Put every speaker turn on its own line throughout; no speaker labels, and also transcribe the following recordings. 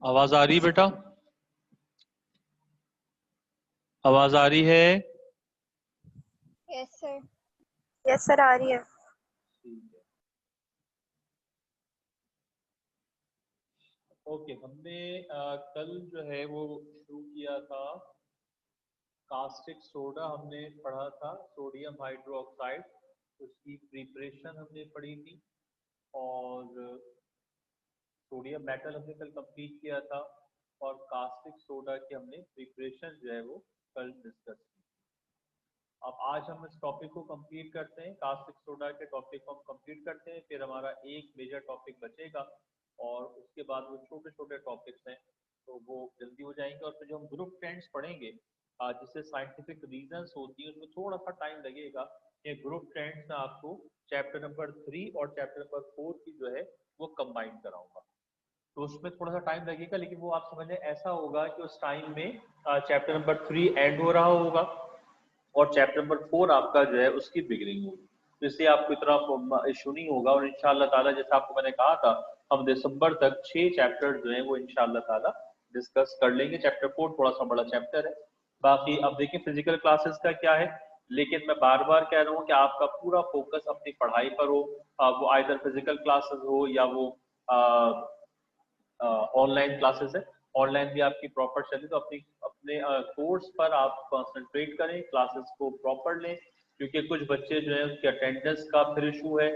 आवाज आ रही है बेटा? आवाज आ रही है?
Yes sir. यस सर, आ रही है।
ठीक है। ओके, हमने कल जो है वो शुरू किया था। कास्टिक सोडा हमने पढ़ा था, सोडियम हाइड्रोक्साइड, उसकी प्रिपरेशन हमने पढ़ी थी। और सोडियम मेटल हमने कल कंप्लीट किया था। और कास्टिक सोडा की हमने प्रिपरेशन जो है वो कल डिस्कस की। अब आज हम इस टॉपिक को कंप्लीट करते हैं, कास्टिक सोडा के टॉपिक को हम कंप्लीट करते हैं, फिर हमारा एक मेजर टॉपिक बचेगा और उसके बाद वो छोटे छोटे टॉपिक्स हैं तो वो जल्दी हो जाएंगे। और फिर जो हम ग्रुप टेंस पढ़ेंगे जिससे साइंटिफिक रीजंस होती है, उसमें थोड़ा सा टाइम लगेगा। ये ग्रुप टेंस में आपको चैप्टर नंबर 3 और चैप्टर नंबर 4 की जो है वो कंबाइन कराऊंगा, तो उसमें थोड़ा सा टाइम लगेगा। लेकिन वो आप समझ लें ऐसा होगा कि उस टाइम में चैप्टर नंबर 3 एंड हो रहा होगा और चैप्टर नंबर 4 आपका जो है उसकी बिगिनिंग होगी, तो इससे आपको इतना इशू नहीं होगा। और इंशाल्लाह ताला जैसा आपको मैंने कहा था, हम दिसंबर तक 6 चैप्टर जो है वो इंशाल्लाह ताला डिस्कस कर लेंगे। चैप्टर 4 थोड़ा सा बड़ा चैप्टर है। बाकी अब देखिए फिजिकल क्लासेस का क्या है, लेकिन मैं बार बार कह रहा हूँ कि आपका पूरा फोकस अपनी पढ़ाई पर हो। वो आइदर फिजिकल क्लासेस हो या वो ऑनलाइन क्लासेस है। ऑनलाइन भी आपकी प्रॉपर चले तो अपनी अपने कोर्स पर आप कंसंट्रेट करें, क्लासेस को प्रॉपर लें, क्योंकि कुछ बच्चे जो है उनके अटेंडेंस का फिर इशू है,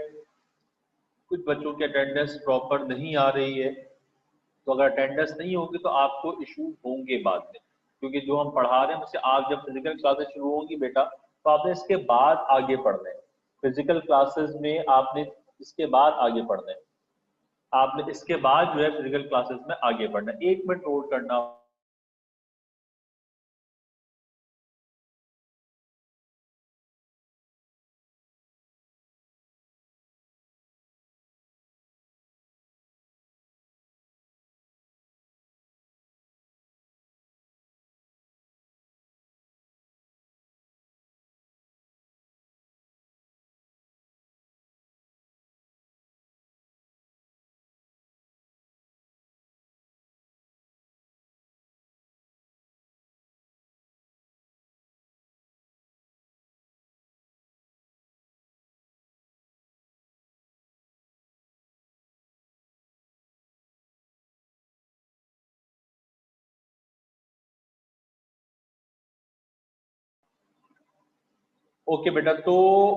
कुछ बच्चों की अटेंडेंस प्रॉपर नहीं आ रही है। तो अगर अटेंडेंस नहीं होगी तो आपको इशू होंगे बाद में, क्योंकि जो हम पढ़ा रहे हैं उससे आप जब फिजिकल क्लासेस शुरू होंगी बेटा तो आपने इसके बाद आगे पढ़ना है। फिजिकल क्लासेस में आपने इसके बाद आगे पढ़ना है, आपने इसके बाद जो है फिजिकल क्लासेस में आगे बढ़ना है। 1 मिनट नोट करना। ओके बेटा, तो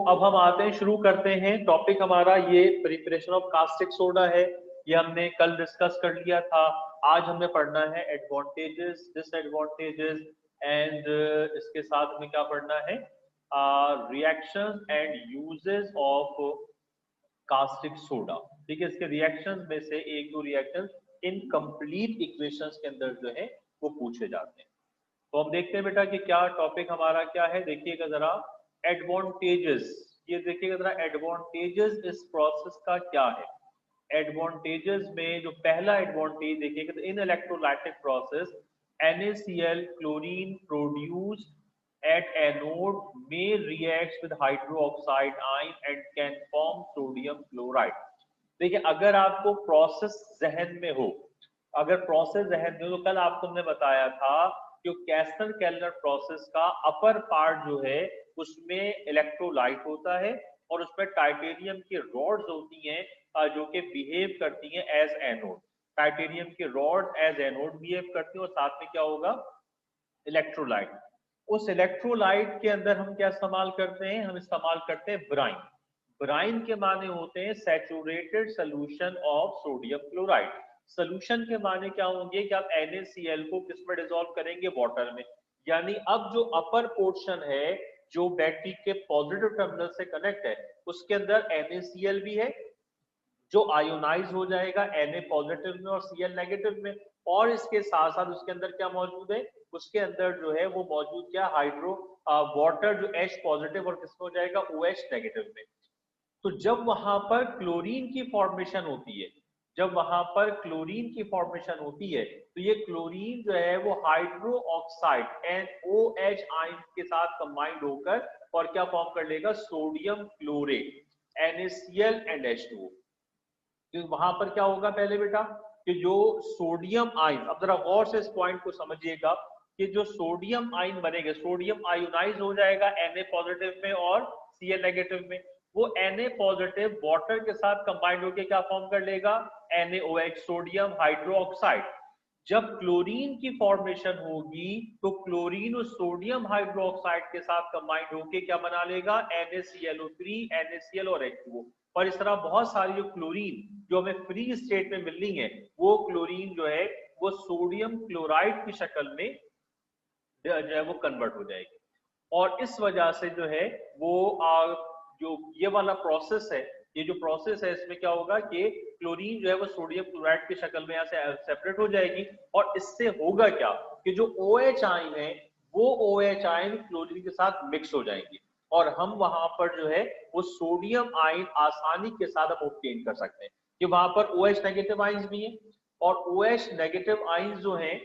अब हम आते हैं, शुरू करते हैं। टॉपिक हमारा ये प्रिपरेशन ऑफ कास्टिक सोडा है, ये हमने कल डिस्कस कर लिया था। आज हमें पढ़ना है एडवांटेजेस, डिसएडवांटेजेस एंड इसके साथ में क्या पढ़ना है, reactions and uses of caustic soda. ठीक है, इसके रिएक्शंस में से एक दो रिएक्शंस इनकम्प्लीट इक्वेशंस के अंदर जो है वो पूछे जाते हैं। तो हम देखते हैं बेटा कि क्या टॉपिक हमारा क्या है। देखिएगा जरा, एडवांटेजेस। ये देखिएगा जरा, एडवांटेजेस इस प्रोसेस का क्या है। एडवांटेजेस में जो पहला एडवांटेज देखिएगा, तो इन electrolytic process NaCl chlorine produced at anode may reacts with hydroxide ion and can form sodium chloride। देखिए, अगर आपको प्रोसेस जहन में हो, अगर प्रोसेस जहन में हो, तो कल आपको हमने बताया था कि कैस्टर केलर प्रोसेस का अपर पार्ट जो है उसमें इलेक्ट्रोलाइट होता है और उसमें टाइटेनियम की रॉड्स होती हैं जो कि बिहेव करती हैं एज एनोड। टाइटेनियम की रॉड एज एनोड बिहेव करती हैं और साथ में क्या होगा, इलेक्ट्रोलाइट। उस इलेक्ट्रोलाइट के अंदर हम क्या इस्तेमाल करते हैं, हम इस्तेमाल करते हैं ब्राइन। ब्राइन के माने होते हैं saturated solution of sodium chloride. Solution के माने क्या होंगे कि आप NaCl को किस में डिसॉल्व करेंगे, वाटर में। यानी अब जो अपर पोर्शन है जो बैटरी के पॉजिटिव टर्मिनल से कनेक्ट है, उसके अंदर NaCl भी है जो आयोनाइज हो जाएगा Na पॉजिटिव में और Cl नेगेटिव में। और इसके साथ साथ उसके अंदर क्या मौजूद है, उसके अंदर जो है वो मौजूद क्या, हाइड्रो वाटर जो H पॉजिटिव और किसमें हो जाएगा, OH नेगेटिव में। तो जब वहां पर क्लोरीन की फॉर्मेशन होती है, जब वहां पर क्लोरीन की फॉर्मेशन होती है, तो ये क्लोरीन जो है वो हाइड्रो ऑक्साइड NOH आयन के साथ कंबाइंड होकर और क्या फॉर्म कर लेगा, sodium chlorate NaCl and H2O। तो वहां पर क्या होगा पहले बेटा, कि जो सोडियम आयन, अब जरा गौर से इस पॉइंट को समझिएगा कि जो सोडियम आयन बनेगा, सोडियम आयोनाइज हो जाएगा Na पॉजिटिव में और Cl नेगेटिव में, वो Na पॉजिटिव वाटर के साथ कंबाइंड होकर क्या फॉर्म कर लेगा, NaOH, सोडियम हाइड्रोक्साइड। जब क्लोरीन की फॉर्मेशन होगी तो क्लोरीन और सोडियम हाइड्रोक्साइड के साथ कंबाइंड होकर क्या बना लेगा, NaClO3, NaCl और H2O। और इस तरह बहुत सारी जो क्लोरीन जो हमें फ्री स्टेट में मिलनी है, वो क्लोरीन जो है वो सोडियम क्लोराइड की शक्ल में जो है वो कन्वर्ट हो जाएगी। और इस वजह से जो है वो जो ये वाला प्रोसेस है, ये जो प्रोसेस है इसमें क्या होगा कि क्लोरीन जो है वो सोडियम क्लोराइड की शक्ल में यहाँ से सेपरेट हो जाएगी। और इससे होगा क्या कि जो OH आयन है वो OH आयन क्लोरीन के साथ मिक्स हो जाएंगे और हम वहां पर जो है वो सोडियम आयन आसानी के साथ हम ऑब्टेन कर सकते हैं कि वहां पर OH नेगेटिव आयंस भी हैं। और OH नेगेटिव आयंस जो हैं,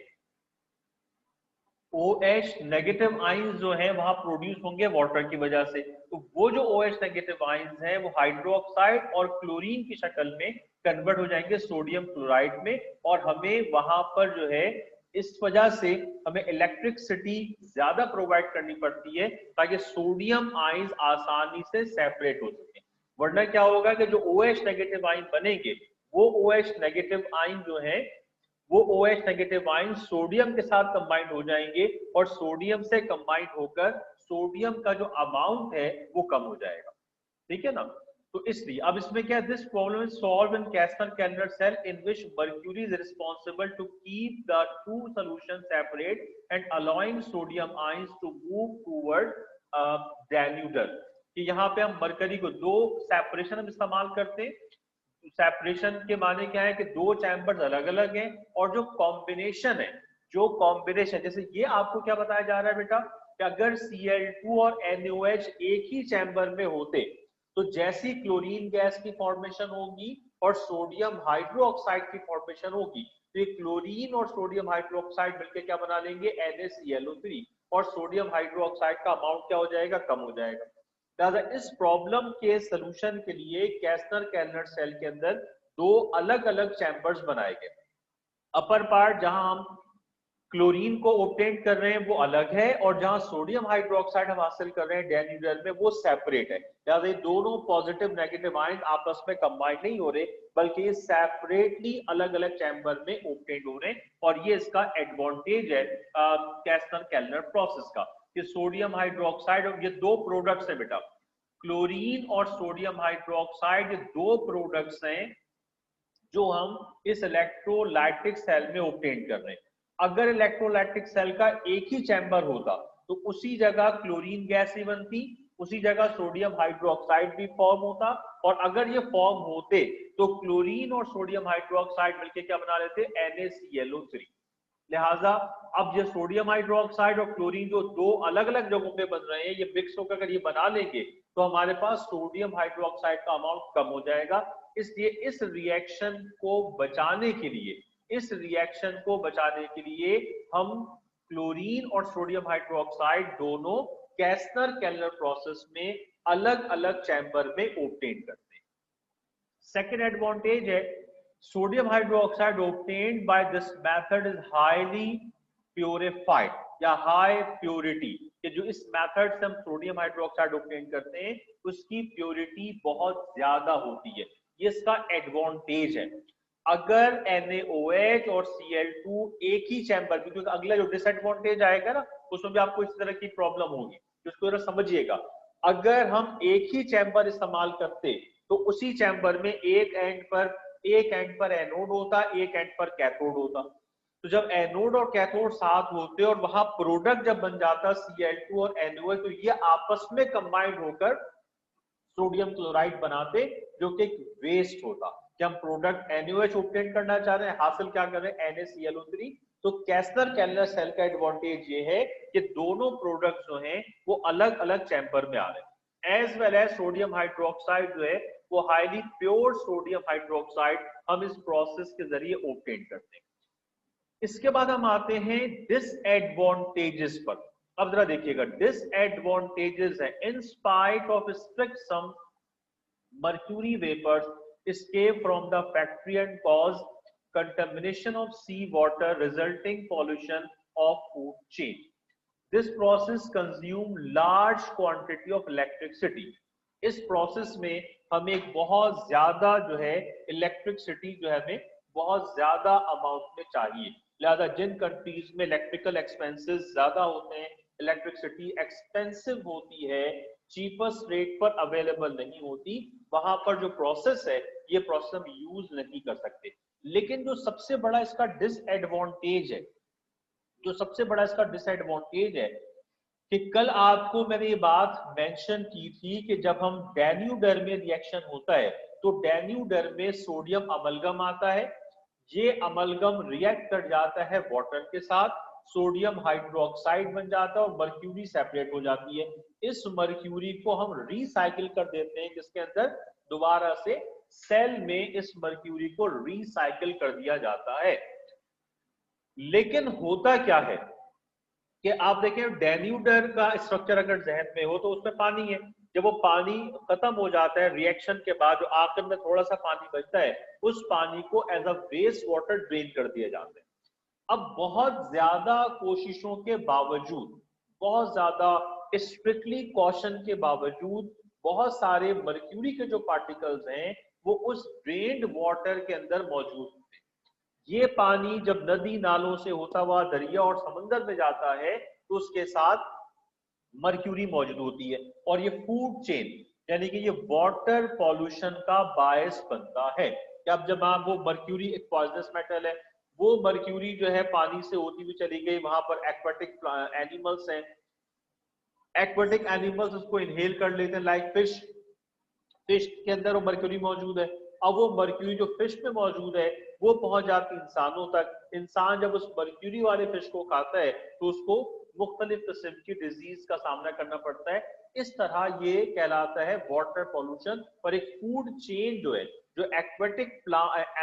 OH नेगेटिव आयंस जो है वहां प्रोड्यूस होंगे वाटर की वजह से। तो वो जो OH नेगेटिव आयंस हैं वो हाइड्रोक्साइड और क्लोरीन की शक्ल में कन्वर्ट हो जाएंगे सोडियम क्लोराइड में, और हमें वहां पर जो है इस वजह से हमें इलेक्ट्रिसिटी ज्यादा प्रोवाइड करनी पड़ती है ताकि सोडियम आयंस आसानी से सेपरेट हो सके। वरना क्या होगा कि जो OH नेगेटिव आयन बनेंगे वो OH नेगेटिव आयन जो है वो OH नेगेटिव आयन सोडियम के साथ कंबाइंड हो जाएंगे और सोडियम से कंबाइंड होकर सोडियम का जो अमाउंट है वो कम हो जाएगा। ठीक है ना। तो इसलिए अब इसमें क्या है, this problem is solve in Castner Kellner cell in which mercury is responsible to keep the two solution separate and allowing sodium ions to move toward diluter. कि यहाँ पे हम मरकरी को दो सेपरेशन हम इस्तेमाल करते हैं। सेपरेशन के माने क्या है कि दो चैम्बर्स अलग अलग हैं और जो कॉम्बिनेशन है, जो कॉम्बिनेशन, जैसे ये आपको क्या बताया जा रहा है बेटा कि अगर Cl2 और NaOH एक ही चैम्बर में होते तो जैसी क्लोरीन गैस की फॉर्मेशन होगी और सोडियम हाइड्रोक्साइड की फॉर्मेशन होगी तो ये क्लोरीन और सोडियम हाइड्रोक्साइड मिलकर क्या बना लेंगे, NaClO3, और सोडियम हाइड्रोक्साइड का अमाउंट क्या हो जाएगा, कम हो जाएगा। दादा इस प्रॉब्लम के सलूशन के लिए कैस्टर-कैलर सेल के अंदर दो अलग अलग चैम्बर्स बनाए गए। अपर पार्ट जहां हम क्लोरीन को ऑब्टेन कर रहे हैं वो अलग है और जहां सोडियम हाइड्रोक्साइड हम हासिल कर रहे हैं डेन्यूडल में वो सेपरेट है। ये दोनों पॉजिटिव नेगेटिव आयन आपस में कंबाइन नहीं हो रहे बल्कि ये सेपरेटली अलग अलग चैम्बर में ऑब्टेन हो रहे हैं। और ये इसका एडवांटेज है कैस्टर-कैलर प्रोसेस का कि सोडियम हाइड्रोक्साइड और ये दो प्रोडक्ट्स है बेटा, क्लोरीन और सोडियम हाइड्रोक्साइड, ये दो प्रोडक्ट्स हैं जो हम इस इलेक्ट्रोलाइटिक सेल में ऑब्टेन कर रहे हैं। अगर इलेक्ट्रोलाइटिक सेल का एक ही चैम्बर होता तो उसी जगह क्लोरीन गैस ही बनती, उसी जगह सोडियम हाइड्रोक्साइड भी फॉर्म होता, और अगर ये फॉर्म होते तो क्लोरीन और सोडियम हाइड्रोक्साइड मिलकर क्या बना लेते, NaClO3। लिहाजा अब ये सोडियम हाइड्रोक्साइड और क्लोरीन जो दो अलग अलग जगहों पे बन रहे हैं ये मिक्स होकर अगर ये बना लेंगे तो हमारे पास सोडियम हाइड्रोक्साइड का अमाउंट कम हो जाएगा। इसलिए इस रिएक्शन को बचाने के लिए, इस रिएक्शन को बचाने के लिए हम क्लोरीन और सोडियम हाइड्रोक्साइड दोनों कैस्टर-कैलर प्रोसेस में अलग अलग चैम्बर में ऑब्टेन करते हैं। सेकेंड एडवांटेज है sodium hydroxide obtained by this method is highly purified या हाई प्योरिटी, कि जो इस मेथड से हम सोडियम हाइड्रोक्साइड obtain करते हैं उसकी प्योरिटी बहुत ज्यादा होती है। ये इसका एडवांटेज है। अगर NaOH और Cl2 एक ही चैम्बर, क्योंकि अगला जो डिसएडवांटेज आएगा ना उसमें भी आपको इस तरह की प्रॉब्लम होगी, उसको जरा समझिएगा। अगर हम एक ही चैम्बर इस्तेमाल करते तो उसी चैम्बर में एक एंड पर एनोड होता, एक एंड पर कैथोड होता। तो जब एनोड और कैथोड साथ होते और वहां प्रोडक्ट जब बन जाता Cl2 और NaOH तो ये आपस में कंबाइंड होकर सोडियम क्लोराइड बनाते जो कि एक वेस्ट होता। कि हम प्रोडक्ट NaOH ऑब्टेन करना चाह रहे हैं, हासिल क्या कर रहे हैं, NaClO3। तो कैस्टर-कैलर सेल का एडवांटेज ये है कि दोनों प्रोडक्ट्स जो हैं वो अलग अलग चैम्बर में आ रहे हैं। As well as sodium hydroxide जो है वो हाईली प्योर सोडियम हाइड्रोक्साइड हम इस प्रोसेस के जरिए ऑब्टेन करते हैं। इसके बाद हम आते हैं डिसएडवांटेजेस पर। अब जरा देखिएगा डिसएडवांटेजेस है, in spite of strict some mercury vapors escape from the factory and cause contamination of sea water resulting pollution of food chain. This process consume large quantity of electricity. इस process में हमें एक बहुत ज्यादा जो है electricity जो है हमें बहुत ज्यादा अमाउंट में चाहिए। लिहाजा जिन कंट्रीज में इलेक्ट्रिकल एक्सपेंसेस ज्यादा होते हैं, इलेक्ट्रिसिटी एक्सपेंसिव होती है, चीपेस्ट रेट पर अवेलेबल नहीं होती, वहां पर जो प्रोसेस है ये प्रोसेस हम यूज नहीं कर सकते। लेकिन जो सबसे बड़ा इसका डिसएडवांटेज है, जो सबसे बड़ा इसका डिसएडवांटेज है कि कल आपको मैंने ये बात मेंशन की थी कि जब हम डेन्यूडर में रिएक्शन होता है तो डेन्यूडर में सोडियम अमलगम आता है, ये अमलगम रिएक्ट कर जाता है वाटर के साथ, सोडियम हाइड्रोक्साइड बन जाता है और मर्क्यूरी सेपरेट हो जाती है। इस मर्क्यूरी को हम रिसाइकिल कर देते हैं, जिसके अंदर दोबारा से सेल में इस मर्क्यूरी को रिसाइकिल कर दिया जाता है। लेकिन होता क्या है कि आप देखें डेन्यूडर का स्ट्रक्चर अगर जहन में हो तो उसमें पानी है, जब वो पानी खत्म हो जाता है रिएक्शन के बाद, जो आखिर में थोड़ा सा पानी बचता है, उस पानी को as a waste water drain कर दिया जाता है। अब बहुत ज्यादा कोशिशों के बावजूद, बहुत ज्यादा स्ट्रिक्टली कॉशन के बावजूद, बहुत सारे मर्क्यूरी के जो पार्टिकल्स हैं वो उस ड्रेन्ड वाटर के अंदर मौजूद होते हैं। ये पानी जब नदी नालों से होता हुआ दरिया और समंदर में जाता है तो उसके साथ मर्क्यूरी मौजूद होती है, और ये फूड चेन यानी कि ये वाटर पॉल्यूशन का बायस बनता है। कि अब जब आप वो मर्क्यूरी एक पॉइजनस मेटल है, वो मर्क्यूरी जो है पानी से होती हुई चली गई, वहां पर एक्वाटिक एनिमल्स हैं, एक्वाटिक एनिमल्स उसको इनहेल कर लेते हैं, लाइक फिश, फिश के अंदर वो मर्क्यूरी मौजूद है। अब वो मर्क्यूरी जो फिश में मौजूद है वो पहुंच जाती इंसानों तक। इंसान जब उस मर्क्यूरी वाले फिश को खाता है तो उसको मुख्तलिफ किस्म की डिजीज का सामना करना पड़ता है। इस तरह ये कहलाता है वाटर पॉल्यूशन। और एक फूड चेन जो है, जो एक्वेटिक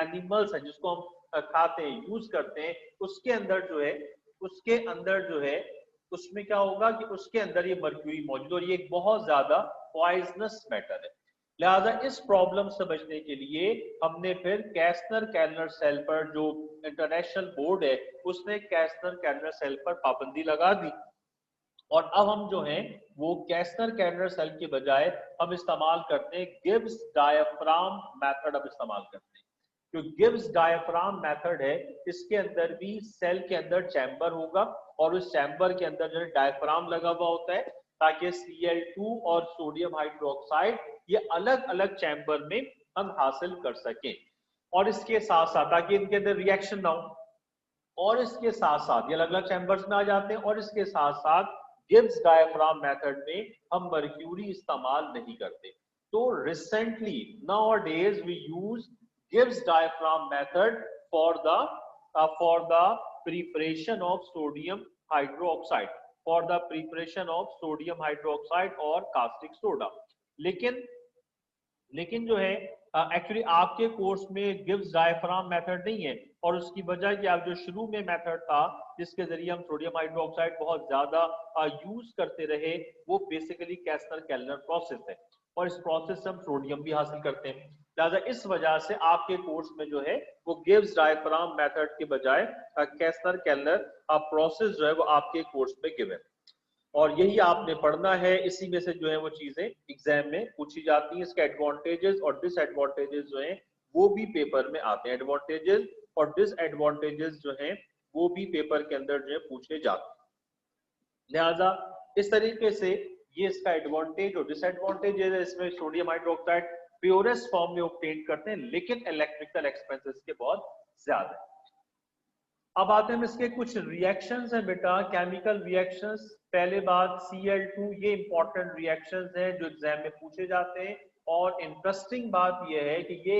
एनिमल्स है जिसको हम खाते हैं, यूज करते हैं, उसके अंदर जो है उसमें क्या होगा कि उसके अंदर ये मर्क्यूरी मौजूद, और ये एक बहुत ज्यादा पॉइजनस मैटर है। लिहाजा इस प्रॉब्लम से बचने के लिए हमने फिर कैस्नर कैलनर सेल पर, जो इंटरनेशनल बोर्ड है उसने कैस्नर कैलनर सेल पर पाबंदी लगा दी, और अब हम जो हैं वो कैस्नर कैलनर सेल के बजाय हम इस्तेमाल करते हैं गिब्स डायाफ्राम मेथड। अब इस्तेमाल करते हैं जो गिब्स डायाफ्राम मेथड है, इसके अंदर भी सेल के अंदर चैम्बर होगा और उस चैम्बर के अंदर जो है डायाफ्राम लगा हुआ होता है, ताकि Cl2 और सोडियम हाइड्रोक्साइड ये अलग अलग चैम्बर में हम हासिल कर सकें, और इसके साथ साथ ताकि इनके अंदर रिएक्शन ना हो, और इसके साथ साथ ये अलग अलग चैम्बर्स में आ जाते हैं, और इसके साथ साथ गिब्स डायाफ्राम मेथड में हम मर्क्यूरी इस्तेमाल नहीं करते। तो recently nowadays we use Gibbs diaphragm method for the preparation of sodium hydroxide, for the preparation of sodium hydroxide और कास्टिक सोडा। लेकिन जो है एक्चुअली आपके कोर्स में गिब्स डायाफ्राम मेथड नहीं है, और उसकी वजह कि आप जो शुरू में मेथड था जिसके जरिए हम सोडियम हाइड्रोक्साइड बहुत ज्यादा यूज करते रहे, वो बेसिकली कैस्नर कैलनर प्रोसेस है, और इस प्रोसेस से हम सोडियम भी हासिल करते हैं। लिहाजा इस वजह से आपके कोर्स में जो है वो गिब्स डायाफ्राम मेथड के बजाय कैस्नर कैलनर प्रोसेस जो है वो आपके कोर्स में गिवन, और यही आपने पढ़ना है। इसी में से जो है वो चीजें एग्जाम में पूछी जाती हैं। इसके एडवांटेजेस और डिसएडवांटेजेस जो हैं वो भी पेपर में आते हैं। एडवांटेजेस और डिसएडवांटेजेस जो हैं वो भी पेपर के अंदर जो है पूछे जाते हैं। लिहाजा इस तरीके से ये इसका एडवांटेज और डिसएडवांटेजेस है। इसमें सोडियम हाइड्रोक्साइड प्योरेस्ट फॉर्म में ऑब्टेन करते हैं, लेकिन इलेक्ट्रिकल एक्सपेंसेस के बहुत ज्यादा है। अब आते हैं इसके कुछ रिएक्शंस हैं बेटा, केमिकल रिएक्शंस। पहले बात Cl2, ये इंपॉर्टेंट रिएक्शंस हैं जो एग्जाम में पूछे जाते हैं, और इंटरेस्टिंग बात ये है कि ये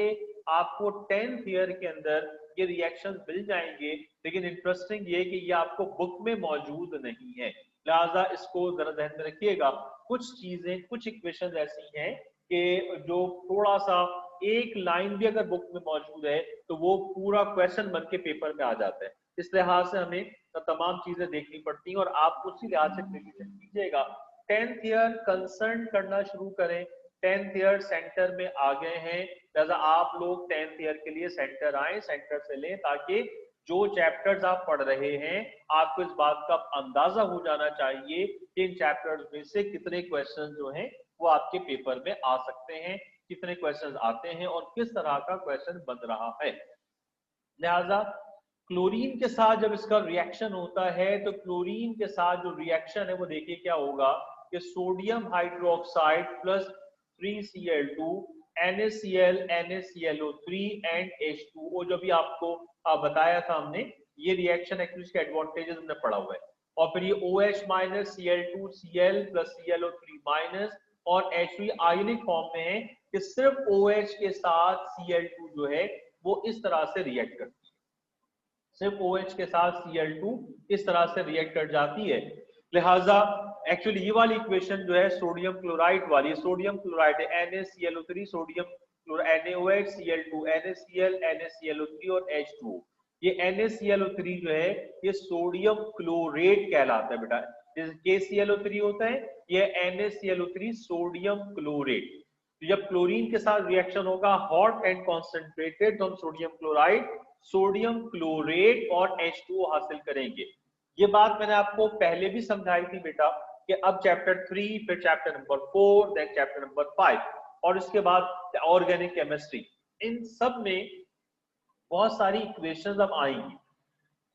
आपको 10th ईयर के अंदर ये रिएक्शंस मिल जाएंगे, लेकिन इंटरेस्टिंग ये कि ये आपको बुक में मौजूद नहीं है। लिहाजा इसको जरा ध्यान में रखिएगा। कुछ चीजें, कुछ इक्वेशंस ऐसी हैं कि जो थोड़ा सा एक लाइन भी अगर बुक में मौजूद है तो वो पूरा क्वेश्चन बन के पेपर में आ जाता है। इस लिहाज से हमें तमाम चीजें देखनी पड़ती हैं, और आप उसी लिहाज से प्रिपरेशन कीजिएगा। 10th ईयर कंसर्न करना शुरू करें 10th ईयर सेंटर में आ गए हैं, लिहाजा आप लोग 10th ईयर के लिए सेंटर आए, सेंटर से लें, ताकि जो चैप्टर्स आप पढ़ रहे हैं आपको इस बात का अंदाजा हो जाना चाहिए कि इन चैप्टर्स में से कितने क्वेश्चन जो हैं वो आपके पेपर में आ सकते हैं, कितने क्वेश्चंस आते हैं और किस तरह का क्वेश्चन बन रहा है। लिहाजा क्लोरीन के साथ जब इसका रिएक्शन होता है तो क्लोरीन के साथ जो रिएक्शन है वो देखिए क्या होगा कि sodium hydroxide plus 3Cl2 NaCl NaClO3 and H2O, जो भी आपको बताया था हमने, ये रिएक्शन एक्चुअली इसके एडवांटेजेस हमने पढ़ा हुआ है। और फिर ये OH minus Cl2 Cl plus ClO3 minus और H3 आयनिक फॉर्म में है कि सिर्फ OH के साथ Cl2 जो है वो इस तरह से रिएक्ट करती है, सिर्फ OH के साथ Cl2 इस तरह से रिएक्ट कर जाती है। लिहाजा एक्चुअली ये वाली इक्वेशन जो है सोडियम क्लोराइड वाली, सोडियम क्लोराइड है NaClO3 sodium NaOH Cl2 NaCl NaClO3 और H2O। ये NaClO3 जो है ये सोडियम क्लोरेट कहलाता है बेटा, जैसे KClO3 होता है, ये NaClO3 सोडियम क्लोरेट। तो जब क्लोरीन के साथ रिएक्शन होगा हॉट एंड कॉन्सेंट्रेटेड तो हम सोडियम क्लोराइड, सोडियम क्लोरेट और H2O हासिल करेंगे। ये बात मैंने आपको पहले भी समझाई थी बेटा कि अब चैप्टर 3, फिर chapter number 4, then chapter number 5 और इसके बाद ऑर्गेनिक केमिस्ट्री, इन सब में बहुत सारी इक्वेशंस अब आएंगी।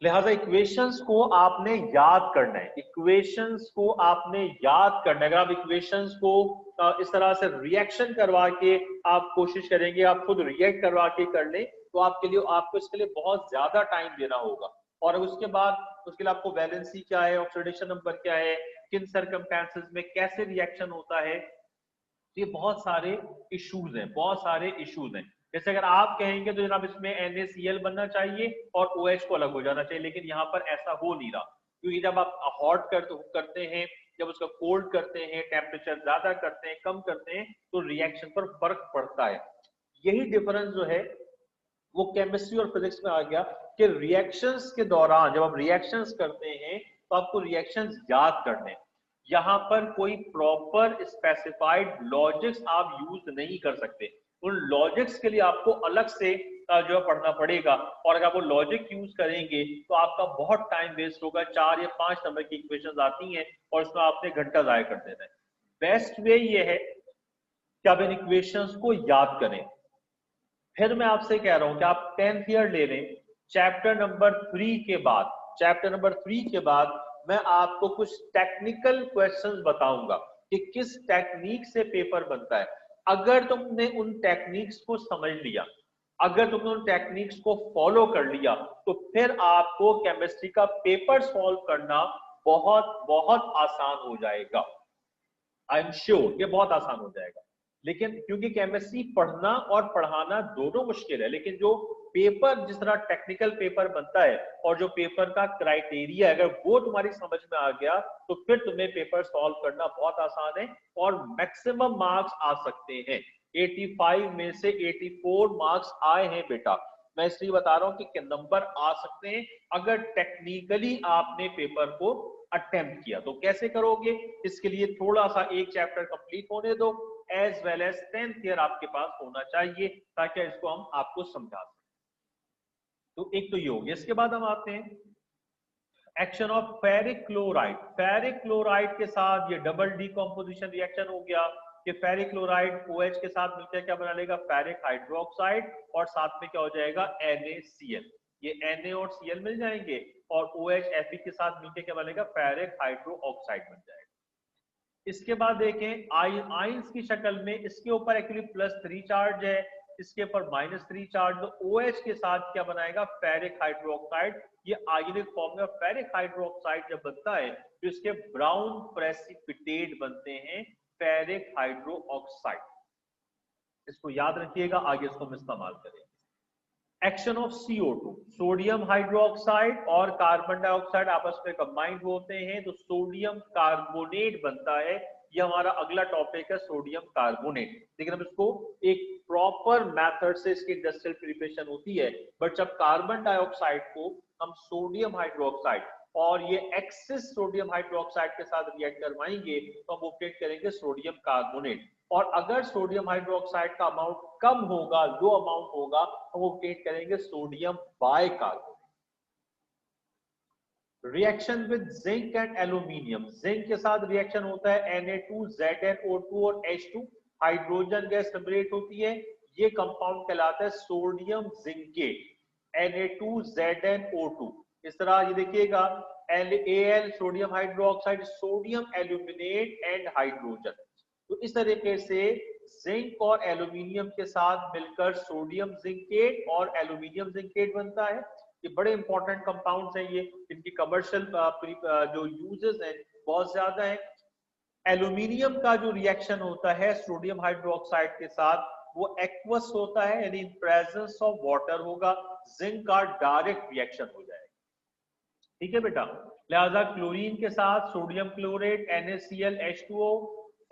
लिहाजा इक्वेशंस को आपने याद करना है, इक्वेशंस को आपने याद करना है। अगर आप इक्वेशंस को इस तरह से रिएक्शन करवा के आप कोशिश करेंगे, आप खुद रिएक्ट करवा के कर लें, तो आपके लिए, आपको इसके लिए बहुत ज्यादा टाइम देना होगा। और उसके बाद उसके लिए आपको वैलेंसी क्या है, ऑक्सीडेशन नंबर क्या है, किन सर्कमस्टेंसेस में कैसे रिएक्शन होता है, ये बहुत सारे इश्यूज हैं, बहुत सारे इश्यूज हैं। जैसे अगर आप कहेंगे तो जनाब इसमें NaCl बनना चाहिए और OH को अलग हो जाना चाहिए, लेकिन यहाँ पर ऐसा हो नहीं रहा, क्योंकि जब आप हॉट करते हैं, जब उसका कोल्ड करते हैं, टेम्परेचर ज्यादा करते हैं, कम करते हैं, तो रिएक्शन पर फर्क पड़ता है। यही डिफरेंस जो है वो केमिस्ट्री और फिजिक्स में आ गया कि रिएक्शंस के दौरान जब आप रिएक्शंस करते हैं तो आपको रिएक्शंस याद करने हैं। यहाँ पर कोई प्रॉपर स्पेसिफाइड लॉजिक्स आप यूज नहीं कर सकते, उन लॉजिक्स के लिए आपको अलग से जो है पढ़ना पड़ेगा, और अगर आप वो लॉजिक यूज करेंगे तो आपका बहुत टाइम वेस्ट होगा। 4 या 5 नंबर की इक्वेशंस आती हैं और इसमें आपने घंटा जाया कर देना है। बेस्ट वे ये है कि आप इन इक्वेशंस को याद करें। फिर मैं आपसे कह रहा हूं कि आप 10th ईयर ले लें, चैप्टर नंबर 3 के बाद, चैप्टर नंबर 3 के बाद मैं आपको कुछ टेक्निकल क्वेश्चंस बताऊंगा कि किस टेक्निक से पेपर बनता है। अगर तुमने उन टेक्निक्स को समझ लिया, अगर तुमने उन टेक्निक्स को फॉलो कर लिया, तो फिर आपको केमिस्ट्री का पेपर सॉल्व करना बहुत बहुत आसान हो जाएगा। आई एम श्योर ये बहुत आसान हो जाएगा। लेकिन क्योंकि केमिस्ट्री पढ़ना और पढ़ाना दोनों मुश्किल है, लेकिन जो पेपर, जिस तरह टेक्निकल पेपर बनता है और जो पेपर का क्राइटेरिया, अगर वो तुम्हारी समझ में आ गया तो फिर तुम्हें पेपर सॉल्व करना बहुत आसान है और मैक्सिमम मार्क्स आ सकते हैं। 85 में से 84 मार्क्स आए हैं बेटा, मैं इसलिए बता रहा हूं कि नंबर आ सकते हैं अगर टेक्निकली आपने पेपर को अटेम्प्ट किया। तो कैसे करोगे, इसके लिए थोड़ा सा एक चैप्टर कंप्लीट होने दो, as well as 10th year आपके पास होना चाहिए, ताकि इसको हम आपको समझा सकें। तो एक तो ये हो गया। इसके बाद हम आते हैं action of ferric chloride. Ferric chloride के साथ ये डबल डीकंपोजिशन रिएक्शन हो गया कि फेरिक क्लोराइड OH के साथ मिलकर क्या बना लेगा, फेरिक हाइड्रोक्साइड, और साथ में क्या हो जाएगा, NaCl। ये Na और Cl मिल जाएंगे और OH Fe के साथ मिलकर क्या बनेगा, फेरिक हाइड्रोक्साइड बन जाएगा। इसके बाद देखें आयंस की शक्ल में, इसके ऊपर एक्चुअली +3 चार्ज है, इसके ऊपर -3 चार्ज, तो OH के साथ क्या बनाएगा, फेरिक हाइड्रोक्साइड। ये आयनिक फॉर्म में फेरिक हाइड्रोक्साइड जब बनता है तो इसके ब्राउन प्रेसिपिटेट बनते हैं, फेरिक हाइड्रोक्साइड। इसको याद रखिएगा, आगे इसको हम इस्तेमाल करेंगे। Action of CO2, sodium hydroxide और कार्बन डाइऑक्साइड आपस में कंबाइंड होते हैं तो सोडियम कार्बोनेट बनता है। ये हमारा अगला टॉपिक है, सोडियम कार्बोनेट। लेकिन हम इसको एक प्रॉपर मेथड से इसकी इंडस्ट्रियल प्रिपरेशन होती है, बट जब कार्बन डाइऑक्साइड को हम सोडियम हाइड्रोक्साइड और ये एक्सेस सोडियम हाइड्रोक्साइड के साथ रिएक्ट करवाएंगे तो हम ऑब्टेन करेंगे सोडियम कार्बोनेट। और अगर सोडियम हाइड्रोक्साइड का अमाउंट कम होगा, लो अमाउंट होगा, तो वो क्रिएट करेंगे sodium bicarbonate. Reaction with zinc and aluminium, zinc के साथ रिएक्शन होता है Na2ZnO2 और H2, हाइड्रोजन गैस लिबरेट होती है, ये कंपाउंड कहलाता है सोडियम जिंकेट, Na2ZnO2। इस तरह ये देखिएगा Al sodium hydroxide, sodium aluminate and hydrogen. तो इस तरीके से जिंक और एल्यूमिनियम के साथ मिलकर सोडियम जिंकेट और एल्यूमिनियम जिंकेट बनता है। ये बड़े इंपॉर्टेंट कंपाउंड्स हैं, ये इनकी कमर्शियल जो यूजेस हैं बहुत ज्यादा है। एल्यूमिनियम का जो रिएक्शन होता है सोडियम हाइड्रोक्साइड के साथ वो एक्वस होता है, यानी इन प्रेजेंस ऑफ वाटर होगा, जिंक का डायरेक्ट रिएक्शन हो जाएगा। ठीक है बेटा, लिहाजा क्लोरीन के साथ sodium chlorate NaCl H2O,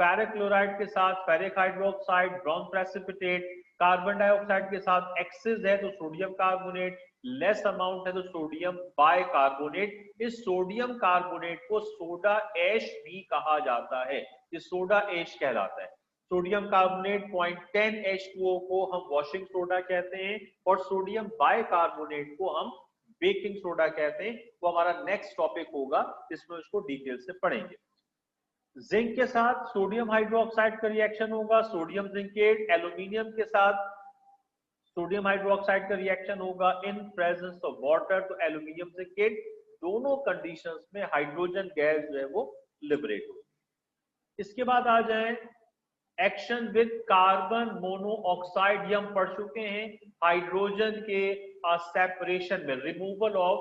ferric chloride के साथ ferric hydroxide brown precipitate, carbon dioxide के साथ एक्सेस है तो सोडियम कार्बोनेट, लेस अमाउंट है तो सोडियम बाइकार्बोनेट। इस सोडियम कार्बोनेट को सोडा ऐश भी कहा जाता है, ये सोडा ऐश कहलाता है। सोडियम कार्बोनेट 0.10 H2O को हम वॉशिंग सोडा कहते हैं और सोडियम बाइकार्बोनेट को हम बेकिंग सोडा कहते हैं। वो हमारा नेक्स्ट टॉपिक होगा, इसमें इसको डिटेल से पढ़ेंगे। जिंक के साथ सोडियम हाइड्रोक्साइड का रिएक्शन होगा, सोडियम जिंकेट, एल्यूमिनियम के साथ सोडियम हाइड्रोक्साइड का रिएक्शन होगा इन प्रेजेंस ऑफ वाटर, तो एल्यूमिनियम जिंकेट। दोनों कंडीशंस में हाइड्रोजन गैस जो है वो लिबरेट होगी। इसके बाद आ जाए एक्शन विद कार्बन मोनोऑक्साइड, ये हम पढ़ चुके हैं, हाइड्रोजन के सेपरेशन में, रिमूवल ऑफ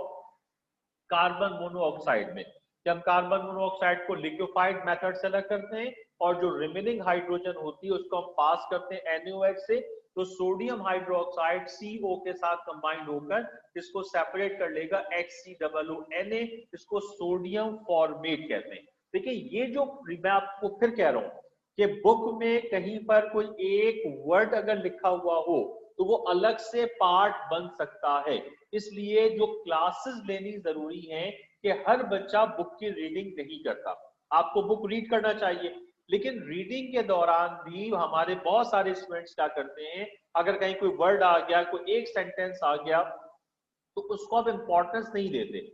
कार्बन मोनोऑक्साइड में, कि हम कार्बन मोनोऑक्साइड को लिक्विफाइड मेथड से अलग करते हैं और जो रिमेनिंग हाइड्रोजन होती है उसको हम पास करते हैं NaOH से, तो सोडियम हाइड्रोक्साइड CO के साथ कंबाइंड होकर इसको सेपरेट कर लेगा HCOONA, इसको सोडियम फॉर्मेट कहते हैं। देखिए ये जो मैं आपको फिर कह रहा हूं कि बुक में कहीं पर कोई एक वर्ड अगर लिखा हुआ हो तो वो अलग से पार्ट बन सकता है, इसलिए जो क्लासेस लेनी जरूरी है कि हर बच्चा बुक की रीडिंग नहीं करता। आपको बुक रीड करना चाहिए, लेकिन रीडिंग के दौरान भी हमारे बहुत सारे स्टूडेंट्स क्या करते हैं, अगर कहीं कोई वर्ड आ गया, कोई एक सेंटेंस आ गया, तो उसको आप इंपॉर्टेंस नहीं देते,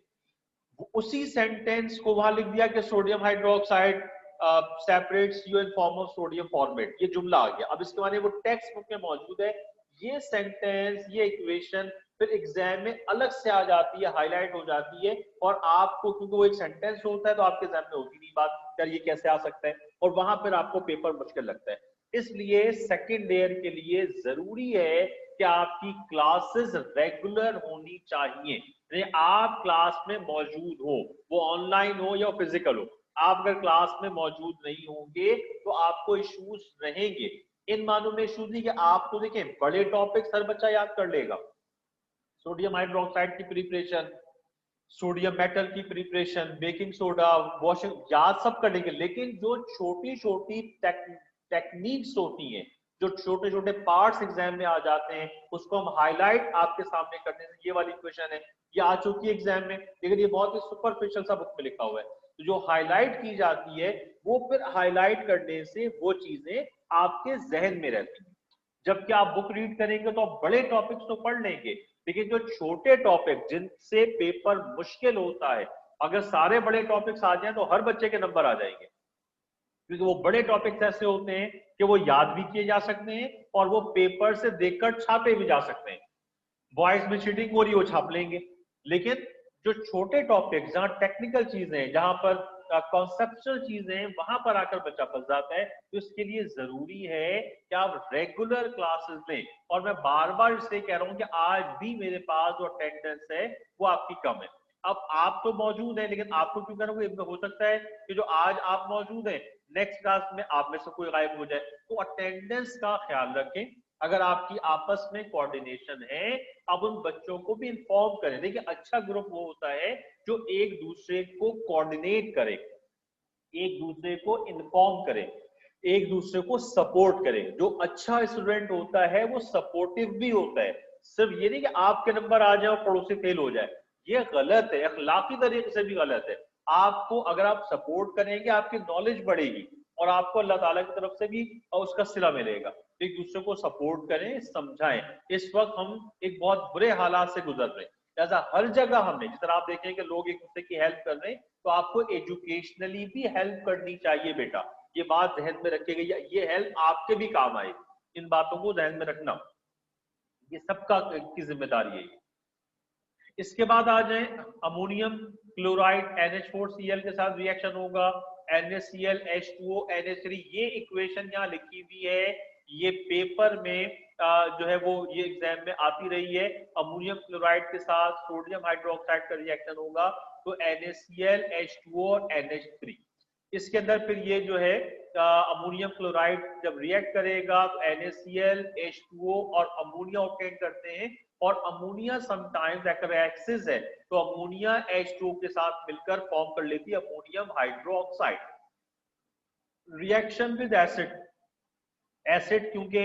उसी सेंटेंस को वहां लिख दिया कि sodium hydroxide separates you in form of sodium format, ये जुमला आ गया। अब इसके बारे में वो टेक्स्ट बुक में मौजूद है, ये सेंटेंस, ये इक्वेशन फिर एग्जाम में अलग से आ जाती है, हाईलाइट हो जाती है, और आपको, क्योंकि वो एक सेंटेंस होता है तो आपके एग्जाम में होती नहीं बात, यार ये कैसे आ सकता है, और वहां फिर आपको पेपर मुश्किल लगता है। इसलिए सेकेंड ईयर के लिए जरूरी है कि आपकी क्लासेस रेगुलर होनी चाहिए, आप क्लास में मौजूद हो, वो ऑनलाइन हो या फिजिकल हो। आप अगर क्लास में मौजूद नहीं होंगे तो आपको इश्यूज रहेंगे। इन मानों में इश्यूज नहीं कि आप तो देखें बड़े टॉपिक्स हर बच्चा याद कर लेगा, सोडियम हाइड्रोक्साइड की प्रिपरेशन, सोडियम मेटल की प्रिपरेशन, बेकिंग सोडा, वॉशिंग, याद सब कर लेंगे, लेकिन जो छोटी छोटी टेक्निक्स होती हैं, जो छोटे छोटे पार्ट्स एग्जाम में आ जाते हैं, उसको हम हाईलाइट आपके सामने करने से, ये वाली क्वेश्चन है, ये आ चुकी है एग्जाम में, लेकिन ये बहुत ही सुपरफिशियल सा बुक में लिखा हुआ है, तो जो हाईलाइट की जाती है वो फिर हाईलाइट करने से वो चीजें आपके जहन में रहती हैं। जबकि आप बुक रीड करेंगे तो आप बड़े टॉपिक्स तो पढ़ लेंगे, लेकिन जो छोटे टॉपिक जिनसे पेपर मुश्किल होता है, अगर सारे बड़े टॉपिक्स आ जाएं तो हर बच्चे के नंबर आ जाएंगे, क्योंकि वो बड़े टॉपिक्स ऐसे होते हैं कि वो याद भी किए जा सकते हैं और वो पेपर से देखकर छापे भी जा सकते हैं। बॉयज में चीटिंग हो रही हो छाप लेंगे, लेकिन जो छोटे टॉपिक, जहां टेक्निकल चीजें, जहां पर कॉन्सेप्चुअल चीजें, वहां पर आकर बच्चा फंस जाता है। तो इसके लिए जरूरी है कि आप रेगुलर क्लासेस लें, और मैं बार बार इसलिए कह रहा हूं कि आज भी मेरे पास जो अटेंडेंस है वो आपकी कम है। अब आप तो मौजूद है, लेकिन आपको क्यों करोगे, हो सकता है कि जो आज आप मौजूद हैं नेक्स्ट क्लास में आप में से कोई गायब हो जाए, तो अटेंडेंस का ख्याल रखें। अगर आपकी आपस में कोऑर्डिनेशन है, अब उन बच्चों को भी इन्फॉर्म करें। देखिए अच्छा ग्रुप वो होता है जो एक दूसरे को कोऑर्डिनेट करे, एक दूसरे को इन्फॉर्म करे, एक दूसरे को सपोर्ट करे। जो अच्छा स्टूडेंट होता है वो सपोर्टिव भी होता है, सिर्फ ये नहीं कि आपके नंबर आ जाए और पड़ोसी फेल हो जाए, ये गलत है, अखलाकी तरीके से भी गलत है। आपको अगर आप सपोर्ट करेंगे आपकी नॉलेज बढ़ेगी, और आपको अल्लाह ताला की तरफ से भी उसका सिला मिलेगा। तो एक दूसरे को सपोर्ट करें, समझाएं। इस वक्त हम एक बहुत बुरे हालात से गुजर रहे हैं, लिहाजा हर जगह हमने, जिस तरह आप देखें कि लोग एक दूसरे की हेल्प कर रहे हैं, तो आपको एजुकेशनली भी हेल्प करनी चाहिए बेटा। ये बात जहन में रखिएगा, ये हेल्प आपके भी काम आए, इन बातों को जहन में रखना, ये सबका की जिम्मेदारी है। इसके बाद आ जाए, अमोनियम क्लोराइड NH4Cl के साथ रिएक्शन होगा, NaCl H2O NH3। ये इक्वेशन यहाँ लिखी हुई है, ये पेपर में जो है वो ये एग्जाम में आती रही है। अमोनियम क्लोराइड के साथ सोडियम हाइड्रोक्साइड का रिएक्शन होगा, तो NaCl H2O और NH3। इसके अंदर फिर ये जो है अमोनियम क्लोराइड जब रिएक्ट करेगा तो NaCl H2O और अमोनिया ऑब्टेन करते हैं, और अमोनिया समटाइम्स एक्सिस है, तो अमोनिया H2O के साथ मिलकर फॉर्म कर लेती है ammonium hydroxide. Reaction with acid, acid क्योंकि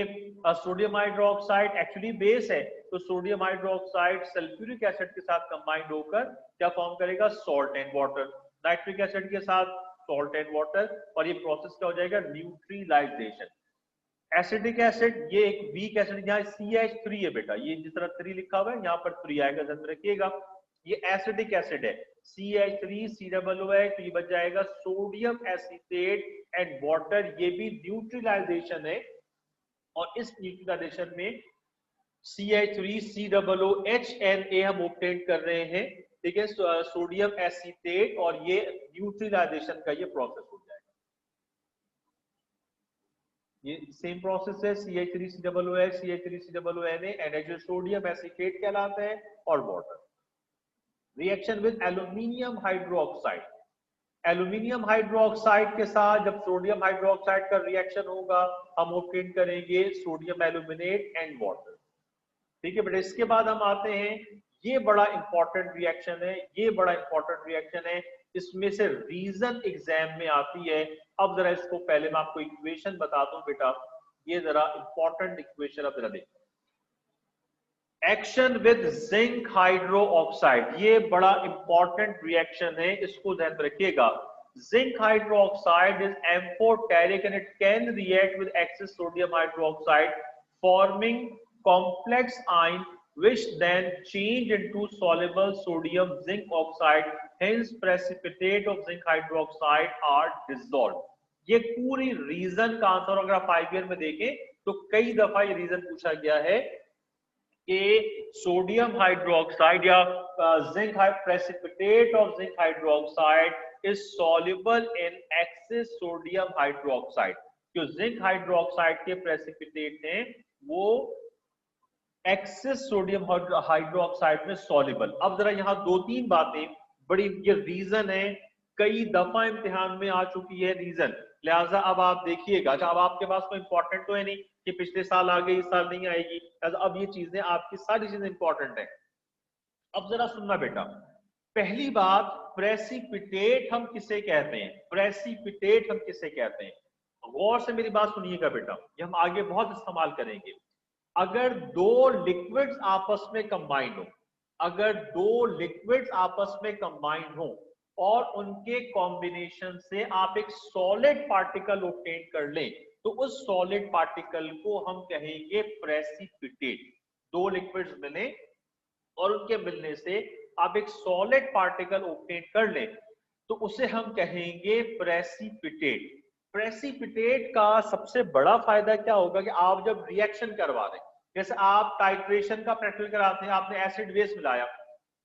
सोडियम हाइड्रोक्साइड एक्चुअली बेस है, तो सोडियम हाइड्रोक्साइड सल्फ्यूरिक एसिड के साथ कंबाइंड होकर क्या फॉर्म करेगा, salt and water. Nitric acid के साथ सॉल्ट एंड वाटर, और ये प्रोसेस क्या हो जाएगा, न्यूट्रलाइजेशन। एसिडिक एसिड, ये एक वीक एसिड, यहाँ CH3 है बेटा, ये जिस तरह 3 लिखा हुआ है यहाँ पर 3 आएगा, ध्यान रखिएगा। ये एसिडिक एसिड है, CH3 COOH, तो ये बच जाएगा सोडियम एसीटेट एंड वाटर, ये भी न्यूट्रलाइजेशन है। और इस न्यूट्रलाइजेशन में CH3 COOH Na हम ऑब्टेन कर रहे हैं, ठीक है, सोडियम एसीटेट, और ये न्यूट्रलाइजेशन का ये प्रोसेस हो जाएगा। ये सेम प्रोसेस है, CH3 COOH CH3 COONA, NaCl sodium acetate कहलाता है, और water. Reaction with aluminium hydroxide, aluminium hydroxide के साथ जब सोडियम हाइड्रोक्साइड का रिएक्शन होगा, हम ऑब्टेन करेंगे सोडियम एल्यूमिनेट एंड वाटर, ठीक है बेटा। इसके बाद हम आते हैं, ये बड़ा इंपॉर्टेंट रिएक्शन है, ये बड़ा इंपॉर्टेंट रिएक्शन है, इसमें से रीजन एग्जाम में आती है। अब जरा इसको पहले मैं आपको इक्वेशन बता दूं बेटा, ये जरा इंपॉर्टेंट इक्वेशन अब जरा देखो। Action with zinc hydro oxide, ये बड़ा इंपॉर्टेंट रिएक्शन है, इसको ध्यान में रखिएगा। Zinc hydro oxide is amphoteric and it can react with access sodium hydro oxide forming complex ion which then change into soluble sodium zinc oxide, hence precipitate of zinc hydroxide are dissolved। ये पूरी reason का answer अगर आप 5 year में देखें तो कई दफा ये रीजन पूछा गया है कि सोडियम हाइड्रोक्साइड या zinc precipitate of zinc hydroxide is soluble in excess sodium hydroxide. जो जिंक हाइड्रोक्साइड के प्रेसिपिटेट हैं वो एक्सेस सोडियम हाइड्रोक्साइड में सॉल्युबल। अब जरा यहाँ 2-3 बातें बड़ी, ये रीजन है, कई दफा इम्तिहान में आ चुकी है रीजन, लिहाजा अब आप देखिएगा। अच्छा, अब आपके पास कोई इंपॉर्टेंट तो है नहीं कि पिछले साल आ गई इस साल नहीं आएगी, अब ये चीजें आपकी सारी चीजें इंपॉर्टेंट है। अब जरा सुनना बेटा, पहली बात, प्रेसिपिटेट हम किसे कहते हैं, प्रेसिपिटेट हम किसे कहते हैं, गौर से मेरी बात सुनिएगा बेटा, ये हम आगे बहुत इस्तेमाल करेंगे। अगर दो लिक्विड्स आपस में कंबाइंड हो, अगर दो लिक्विड्स आपस में कंबाइंड हो और उनके कॉम्बिनेशन से आप एक सॉलिड पार्टिकल ऑब्टेन कर लें, तो उस सॉलिड पार्टिकल को हम कहेंगे प्रेसिपिटेट। दो लिक्विड्स मिले और उनके मिलने से आप एक सॉलिड पार्टिकल ऑब्टेन कर लें, तो उसे हम कहेंगे प्रेसिपिटेट। प्रेसिपिटेट का सबसे बड़ा फायदा क्या होगा कि आप जब रिएक्शन करवा रहे हैं, जैसे आप टाइट्रेशन का प्रैक्टिकल कराते हैं, आपने एसिड बेस मिलाया,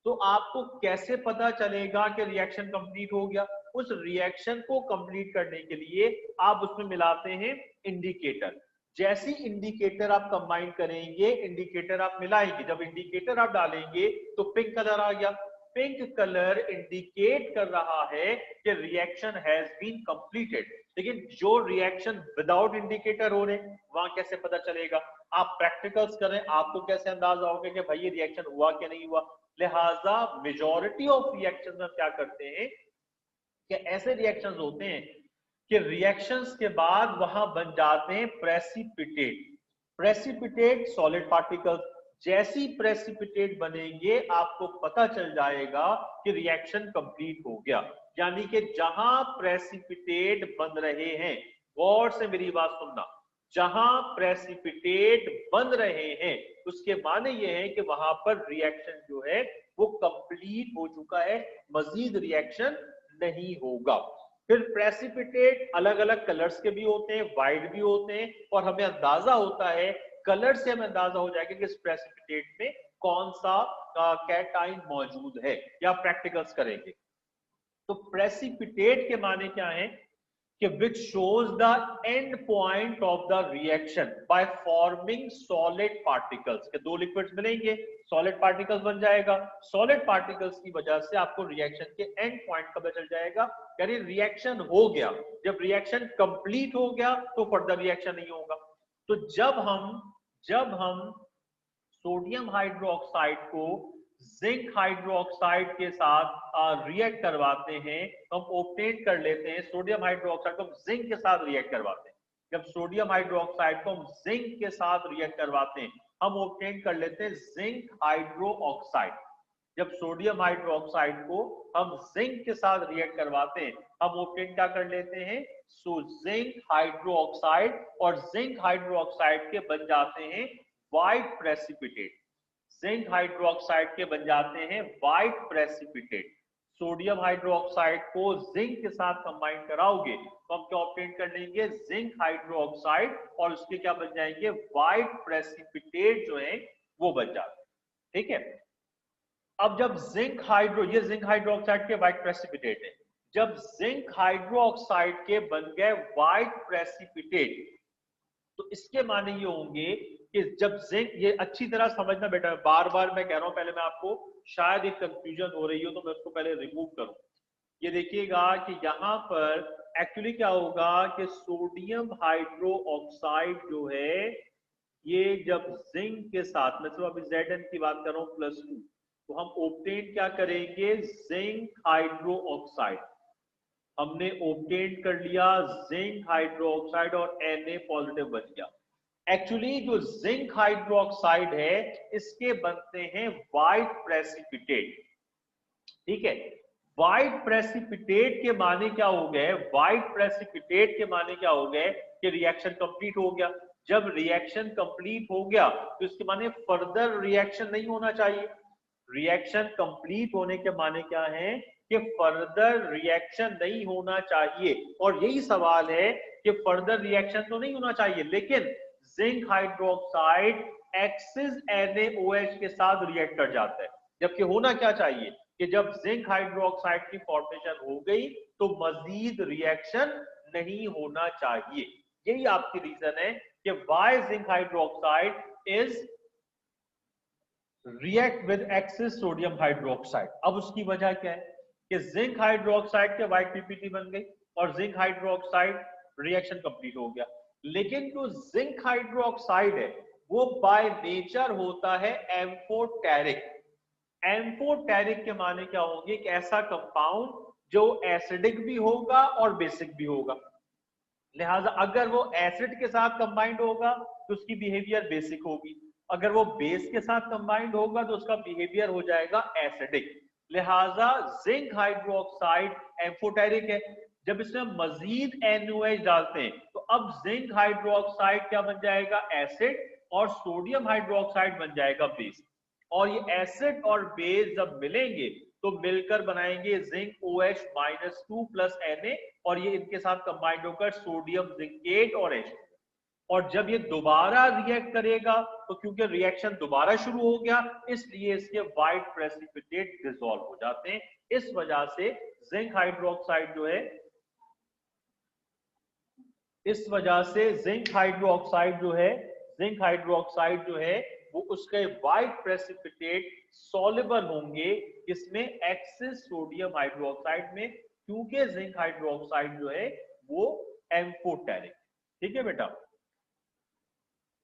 तो आपको कैसे पता चलेगा कि रिएक्शन कंप्लीट हो गया? उस रिएक्शन को कंप्लीट करने के लिए आप उसमें मिलाते हैं इंडिकेटर। जैसी इंडिकेटर आप कंबाइन करेंगे, इंडिकेटर आप मिलाएंगे, जब इंडिकेटर आप डालेंगे तो पिंक कलर आ गया। पिंक कलर इंडिकेट कर रहा है कि रिएक्शन हैज बीन कंप्लीटेड। लेकिन जो रिएक्शन विदाउट इंडिकेटर हो रहे, वहां कैसे पता चलेगा? आप प्रैक्टिकल्स करें, आपको कैसे अंदाजा होगा कि भाई ये रिएक्शन हुआ कि नहीं हुआ? लिहाजा मेजॉरिटी ऑफ रिएक्शन में क्या करते हैं कि ऐसे रिएक्शंस होते हैं कि रिएक्शंस के बाद वहां बन जाते हैं प्रेसिपिटेट। प्रेसिपिटेट सॉलिड पार्टिकल्स, जैसी प्रेसिपिटेट बनेंगे आपको पता चल जाएगा कि रिएक्शन कंप्लीट हो गया। यानी कि जहां प्रेसिपिटेट बन रहे हैं गौर से मेरी बात सुनना, जहां प्रेसिपिटेट बन रहे हैं उसके माने ये है कि वहां पर रिएक्शन जो है वो कंप्लीट हो चुका है, मजीद रिएक्शन नहीं होगा। फिर प्रेसिपिटेट अलग अलग कलर्स के भी होते हैं, वाइट भी होते हैं, और हमें अंदाजा होता है, कलर से हमें अंदाजा हो जाएगा कि इस प्रेसिपिटेट में कौन सा कैटाइन मौजूद है, या प्रैक्टिकल्स करेंगे। तो प्रेसिपिटेट के माने क्या है कि which shows the end point of the reaction by forming solid particles, के दो लिक्विड्स मिलेंगे, सॉलिड पार्टिकल्स बन जाएगा। सॉलिड पार्टिकल्स की वजह से आपको रिएक्शन के एंड पॉइंट का पता चल जाएगा, यानी रिएक्शन हो गया। जब रिएक्शन कंप्लीट हो गया तो फर्दर रिएक्शन नहीं होगा। तो जब हम सोडियम हाइड्रोक्साइड को जिंक हाइड्रोक्साइड के साथ रिएक्ट करवाते हैं, तो हम ऑब्टेन कर लेते हैं सोडियम हाइड्रोक्साइड को हम जिंक के साथ रिएक्ट करवाते हैं। जब सोडियम हाइड्रोक्साइड को हम जिंक के साथ रिएक्ट करवाते हैं, हम ऑब्टेन कर लेते हैं जिंक हाइड्रोक्साइड। जब सोडियम हाइड्रोक्साइड को हम जिंक के साथ रिएक्ट करवाते हैं, हम ऑब्टेन क्या कर लेते हैं, जिंक हाइड्रोक्साइड, और जिंक हाइड्रोक्साइड के बन जाते हैं व्हाइट प्रेसिपिटेट। जिंक हाइड्रोक्साइड के बन जाते हैं व्हाइट प्रेसिपिटेट। सोडियम हाइड्रोक्साइड को जिंक के साथ कंबाइन कराओगे तो हम क्या ऑब्टेन कर लेंगे, जिंक हाइड्रोक्साइड, और उसके क्या बन जाएंगे, व्हाइट प्रेसिपिटेट जो है वो बन जाते हैं। ठीक है। अब जब ये जिंक हाइड्रोक्साइड के व्हाइट प्रेसिपिटेट है, जब जिंक हाइड्रोक्साइड के बन गए व्हाइट प्रेसिपिटेट, तो इसके माने ये होंगे कि जब जिंक, ये अच्छी तरह समझना बेटा, बार बार मैं कह रहा हूं, पहले मैं आपको शायद एक कंफ्यूजन हो रही हो तो मैं उसको पहले रिमूव करूं। ये देखिएगा कि यहाँ पर एक्चुअली क्या होगा कि सोडियम हाइड्रो ऑक्साइड जो है, ये जब जिंक के साथ में, सिर्फ अभी Zn की बात कर रहा हूं +2, तो हम ऑब्टेन क्या करेंगे, जिंक हाइड्रो ऑक्साइड। हमने ऑब्टेन कर लिया जिंक हाइड्रो ऑक्साइड और Na पॉजिटिव बच गया। एक्चुअली जो जिंक हाइड्रोक्साइड है इसके बनते हैं व्हाइट प्रेसिपिटेट। ठीक है। व्हाइट प्रेसिपिटेट के माने क्या हो गए, व्हाइट प्रेसिपिटेट के माने क्या हो गए कि रिएक्शन कंप्लीट हो गया। जब रिएक्शन कंप्लीट हो गया तो इसके माने फर्दर रिएक्शन नहीं होना चाहिए। रिएक्शन कंप्लीट होने के माने क्या है कि फर्दर रिएक्शन नहीं होना चाहिए, और यही सवाल है कि फर्दर रिएक्शन तो नहीं होना चाहिए, लेकिन जिंक हाइड्रोक्साइड एक्सिस NaOH के साथ रिएक्ट कर जाता है। जबकि होना क्या चाहिए कि जब जिंक हाइड्रोक्साइड की फॉर्मेशन हो गई तो मजीद रिएक्शन नहीं होना चाहिए। यही आपकी रीजन है कि why zinc hydroxide is react with axis sodium hydroxide. अब उसकी वजह क्या है कि जिंक हाइड्रोक्साइड के व्हाइट पीपीटी बन गई और जिंक हाइड्रोक्साइड रिएक्शन कंप्लीट हो गया, लेकिन जो जिंक हाइड्रोक्साइड है वो बाय नेचर होता है एम्फोटेरिक। एम्फोटेरिक के माने क्या होंगे, कि ऐसा कंपाउंड जो एसिडिक भी होगा और बेसिक भी होगा। लिहाजा अगर वो एसिड के साथ कंबाइंड होगा तो उसकी बिहेवियर बेसिक होगी, अगर वो बेस के साथ कंबाइंड होगा तो उसका बिहेवियर हो जाएगा एसिडिक। लिहाजा जिंक हाइड्रोक्साइड एम्फोटेरिक है। जब इसमें मजीद NaOH डालते हैं तो अब जिंक हाइड्रोक्साइड क्या बन जाएगा, एसिड, और सोडियम हाइड्रोक्साइड बन जाएगा बेस। और ये एसिड और बेस जब मिलेंगे तो मिलकर बनाएंगे जिंक OH-2 प्लस Na, और ये इनके साथ कंबाइंड होकर सोडियम जिंकेट और H। और जब ये दोबारा रिएक्ट करेगा तो क्योंकि रिएक्शन दोबारा शुरू हो गया इसलिए इसके व्हाइट प्रेसिपिटेट डिसॉल्व हो जाते हैं। इस वजह से जिंक हाइड्रोक्साइड जो है, इस वजह से जिंक हाइड्रोक्साइड जो है वो उसके व्हाइट प्रेसिपिटेट सॉल्युबल होंगे इसमें, एक्सिस सोडियम हाइड्रोक्साइड में, क्योंकि जिंक हाइड्रोक्साइड जो है वो एम्फोटेरिक। ठीक है बेटा।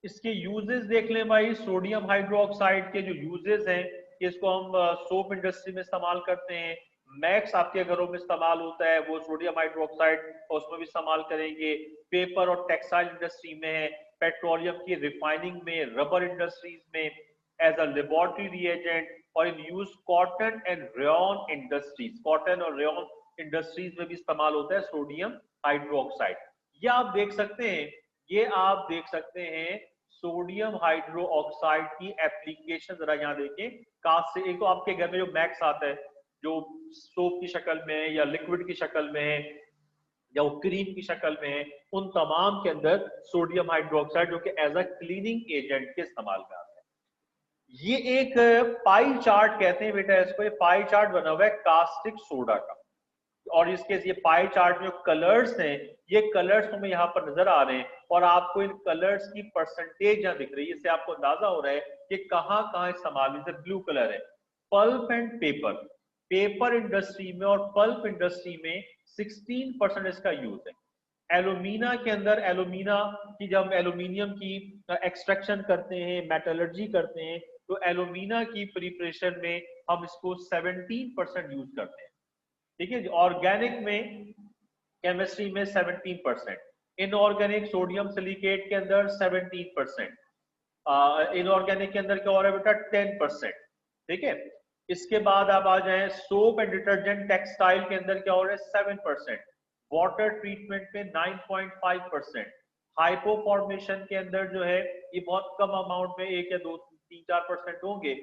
इसके यूजेस देख लें भाई। सोडियम हाइड्रोक्साइड के जो यूजेस हैं, इसको हम सोप इंडस्ट्री में इस्तेमाल करते हैं, मैक्स आपके घरों में इस्तेमाल होता है, वो सोडियम हाइड्रोक्साइड उसमें भी इस्तेमाल करेंगे। पेपर और टेक्सटाइल इंडस्ट्री में है, पेट्रोलियम की रिफाइनिंग में, रबर इंडस्ट्रीज में एज अ लेबोरेटरी रिएजेंट, और in use cotton and rayon industries, cotton और रेयन इंडस्ट्रीज में भी इस्तेमाल होता है सोडियम हाइड्रोक्साइड। ये आप देख सकते हैं, ये आप देख सकते हैं सोडियम हाइड्रो ऑक्साइड की एप्लीकेशन। जरा यहाँ देखें, कास्ट से एक तो आपके घर में जो मैक्स आता है, जो सोप की शक्ल में है या लिक्विड की शक्ल में है या वो क्रीम की शक्ल में है, उन तमाम के अंदर सोडियम हाइड्रोक्साइड जो कि एज अ क्लीनिंग एजेंट के इस्तेमाल में आता है। ये एक पाई चार्ट कहते हैं बेटा इसको, ये पाई चार्ट बना हुआ है कास्टिक सोडा का। और इसके ये पाई चार्ट में कलर्स हैं, ये कलर्स हमें यहाँ पर नजर आ रहे हैं और आपको इन कलर्स की परसेंटेज यहाँ दिख रही है। इससे आपको अंदाजा हो रहा है कि कहाँ कहाँ इस्तेमाल। जैसे ब्लू कलर है pulp and paper, paper industry में और पल्प इंडस्ट्री में 16% इसका यूज है। एलुमिना के अंदर, एलुमिना की जब एल्यूमिनियम की एक्सट्रैक्शन करते हैं, मेटलर्जी करते हैं, तो एलुमिना की प्रिपरेशन में हम इसको 17% यूज करते हैं। ठीक है जी। ऑर्गेनिक में, केमिस्ट्री में 17%, इनऑर्गेनिक सोडियम सिलिकेट के अंदर 17%, इनऑर्गेनिक के अंदर क्या हो रहा है बेटा 10%। ठीक है। इसके बाद आप आ जाएं सोप एंड डिटर्जेंट टेक्सटाइल के अंदर क्या हो रहा है 7%, वाटर ट्रीटमेंट में 9.5%, हाइपो फॉर्मेशन के अंदर जो है ये बहुत कम अमाउंट में 1 या 2 3 4% होंगे।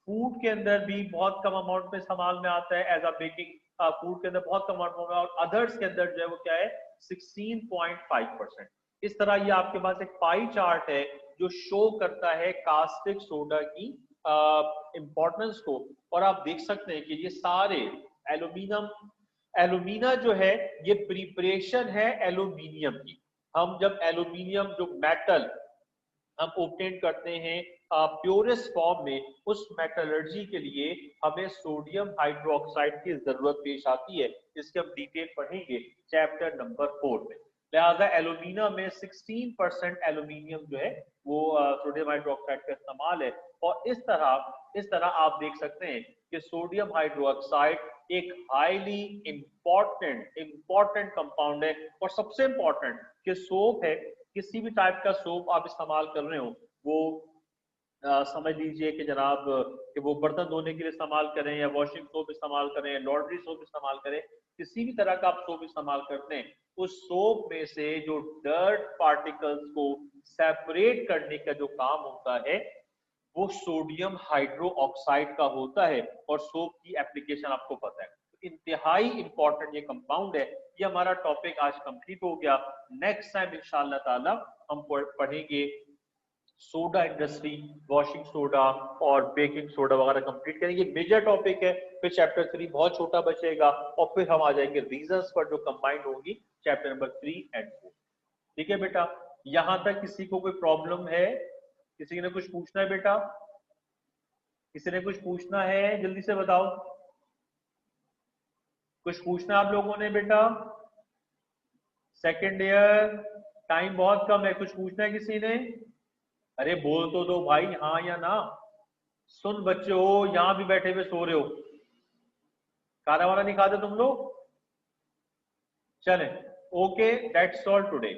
फूड के अंदर भी बहुत कम अमाउंट में इस्तेमाल में आता है एज अ बेकिंग, फूड के अंदर बहुत कम अमाउंट में, और अदर्स के अंदर जो है वो क्या है 16.5%। इस तरह ये आपके पास एक पाई चार्ट है जो शो करता है कास्टिक सोडा की इंपॉर्टेंस को। और आप देख सकते हैं कि ये सारे एल्यूमिनियम, एल्यूमिना जो है ये प्रिपरेशन है एल्यूमिनियम की। हम जब एल्यूमिनियम जो मेटल हम ऑब्टेन करते हैं प्योरेस्ट फॉर्म में, उस मेटलर्जी के लिए हमें सोडियम हाइड्रोक्साइड की जरूरत पेश आती है, जिसके हम डिटेल पढ़ेंगे चैप्टर नंबर 4 में। लिहाजा एल्यूमिना में 16% एल्यूमिनियम जो है वो सोडियम हाइड्रोक्साइड का इस्तेमाल है। और इस तरह आप देख सकते हैं कि सोडियम हाइड्रोक्साइड एक हाईली इंपॉर्टेंट कंपाउंड है। और सबसे इंपॉर्टेंट कि सोप है, किसी भी टाइप का सोप आप इस्तेमाल कर रहे हो, वो समझ लीजिए कि जनाब कि वो बर्तन धोने के लिए इस्तेमाल करें या वॉशिंग सोप इस्तेमाल करें या लॉन्ड्री सोप इस्तेमाल करें, किसी भी तरह का आप सोप इस्तेमाल करते हैं, उस सोप में से जो डर्ट पार्टिकल्स को सेपरेट करने का जो काम होता है वो सोडियम हाइड्रो ऑक्साइड का होता है। और सोप की एप्लीकेशन आपको पता है, तो इंतहाई इंपॉर्टेंट ये कंपाउंड है। ये हमारा टॉपिक आज कंप्लीट हो गया। नेक्स्ट टाइम इंशाअल्लाह ताला हम पढ़ेंगे सोडा इंडस्ट्री, वॉशिंग सोडा और बेकिंग सोडा वगैरह कंप्लीट करेंगे। मेजर टॉपिक है। फिर चैप्टर 3 बहुत छोटा बचेगा और फिर हम आ जाएंगे रीजंस पर जो कंबाइंड होंगी चैप्टर नंबर 3 एंड 4। ठीक है बेटा, यहां तक किसी को कोई प्रॉब्लम है? किसी ने कुछ पूछना है बेटा? किसी ने कुछ पूछना है? जल्दी से बताओ, कुछ पूछना आप लोगों ने बेटा? सेकेंड ईयर, टाइम बहुत कम है, कुछ पूछना है किसी ने? अरे बोल तो दो भाई, हाँ या ना। सुन बच्चे हो, यहां भी बैठे हुए सो रहे हो, खाना वाना नहीं खाते तुम लोग? चले, ओके, दैट्स ऑल टुडे।